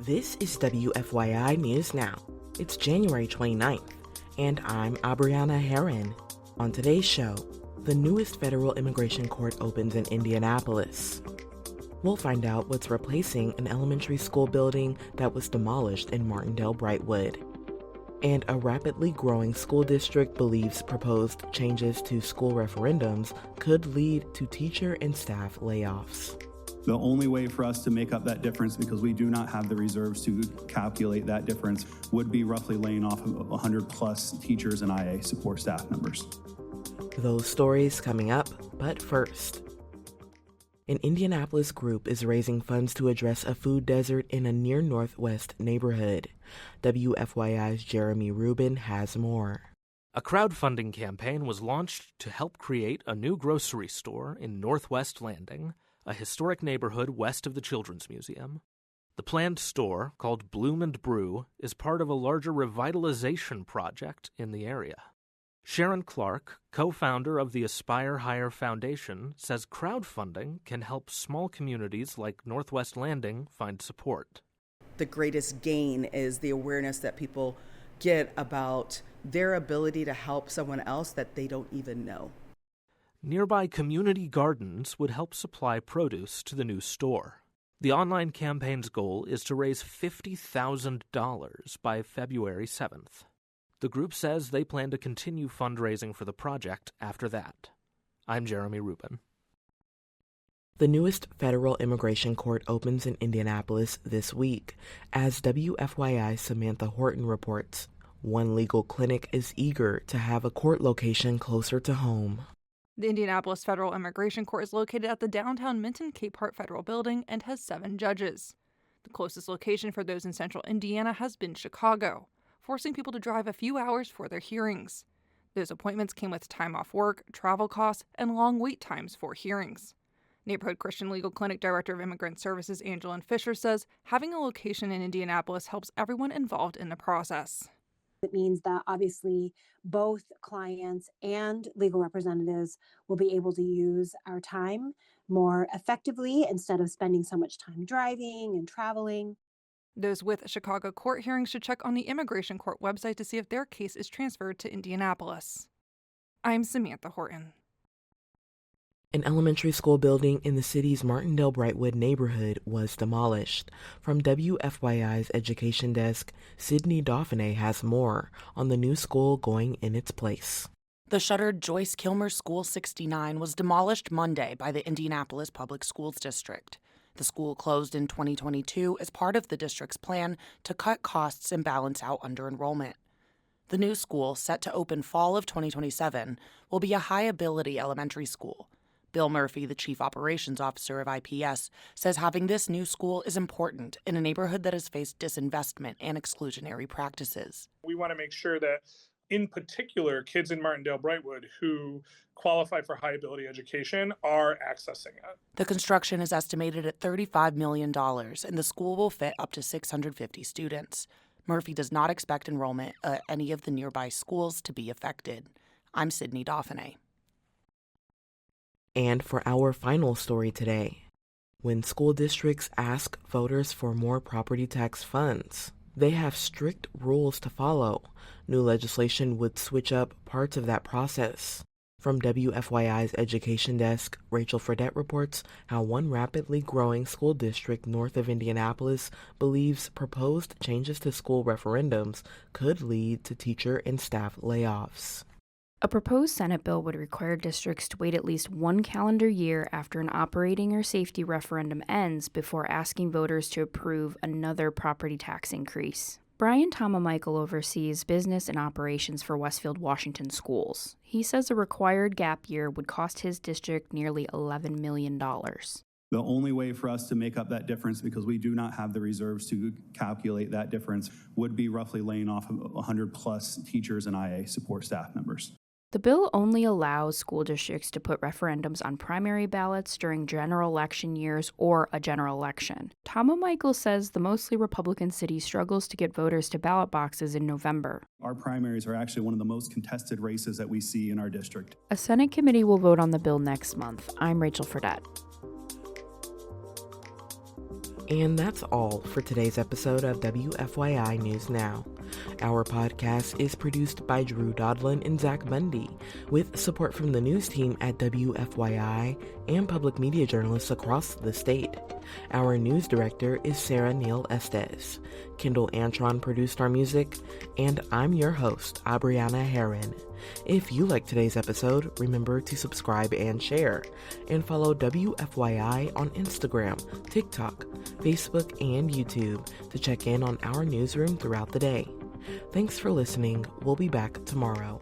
This is WFYI News Now. It's January 29th, and I'm Abriana Herron. On today's show, the newest federal immigration court opens in Indianapolis. We'll find out what's replacing an elementary school building that was demolished in Martindale Brightwood. And a rapidly growing school district believes proposed changes to school referendums could lead to teacher and staff layoffs. The only way for us to make up that difference, because we do not have the reserves to calculate that difference, would be roughly laying off 100 plus teachers and IA support staff members. Those stories coming up, but first. An Indianapolis group is raising funds to address a food desert in a near Northwest neighborhood. WFYI's Jeremy Rubin has more. A crowdfunding campaign was launched to help create a new grocery store in Northwest Landing, a historic neighborhood west of the Children's Museum. The planned store, called Bloom and Brew, is part of a larger revitalization project in the area. Sharon Clark, co-founder of the Aspire Higher Foundation, says crowdfunding can help small communities like Northwest Landing find support. The greatest gain is the awareness that people get about their ability to help someone else that they don't even know. Nearby community gardens would help supply produce to the new store. The online campaign's goal is to raise $50,000 by February 7th. The group says they plan to continue fundraising for the project after that. I'm Jeremy Rubin. The newest federal immigration court opens in Indianapolis this week. As WFYI's Samantha Horton reports, one legal clinic is eager to have a court location closer to home. The Indianapolis Federal Immigration Court is located at the downtown Minton Capehart Federal Building and has 7 judges. The closest location for those in central Indiana has been Chicago, forcing people to drive a few hours for their hearings. Those appointments came with time off work, travel costs, and long wait times for hearings. Neighborhood Christian Legal Clinic Director of Immigrant Services Angelyn Fisher says having a location in Indianapolis helps everyone involved in the process. It means that obviously both clients and legal representatives will be able to use our time more effectively instead of spending so much time driving and traveling. Those with Chicago court hearings should check on the Immigration Court website to see if their case is transferred to Indianapolis. I'm Samantha Horton. An elementary school building in the city's Martindale Brightwood neighborhood was demolished. From WFYI's Education Desk, Sydney Dauphiné has more on the new school going in its place. The shuttered Joyce Kilmer School 69 was demolished Monday by the Indianapolis Public Schools District. The school closed in 2022 as part of the district's plan to cut costs and balance out under-enrollment. The new school, set to open fall of 2027, will be a high-ability elementary school. Bill Murphy, the chief operations officer of IPS, says having this new school is important in a neighborhood that has faced disinvestment and exclusionary practices. We want to make sure that, in particular, kids in Martindale Brightwood who qualify for high ability education are accessing it. The construction is estimated at $35 million, and the school will fit up to 650 students. Murphy does not expect enrollment at any of the nearby schools to be affected. I'm Sydney Dauphiné. And for our final story today, when school districts ask voters for more property tax funds, they have strict rules to follow. New legislation would switch up parts of that process. From WFYI's Education Desk, Rachel Fredette reports how one rapidly growing school district north of Indianapolis believes proposed changes to school referendums could lead to teacher and staff layoffs. A proposed Senate bill would require districts to wait at least 1 calendar year after an operating or safety referendum ends before asking voters to approve another property tax increase. Brian Tomamichael oversees business and operations for Westfield Washington Schools. He says a required gap year would cost his district nearly $11 million. The only way for us to make up that difference, because we do not have the reserves to calculate that difference, would be roughly laying off 100 plus teachers and IA support staff members. The bill only allows school districts to put referendums on primary ballots during general election years or a general election. Tomamichael says the mostly Republican city struggles to get voters to ballot boxes in November. Our primaries are actually one of the most contested races that we see in our district. A Senate committee will vote on the bill next month. I'm Rachel Fredette. And that's all for today's episode of WFYI News Now. Our podcast is produced by Drew Daudelin and Zach Bundy, with support from the news team at WFYI and public media journalists across the state. Our news director is Sarah Neal-Estes. Kendall Antron produced our music, and I'm your host, Abriana Herron. If you like today's episode, remember to subscribe and share, and follow WFYI on Instagram, TikTok, Facebook, and YouTube to check in on our newsroom throughout the day. Thanks for listening. We'll be back tomorrow.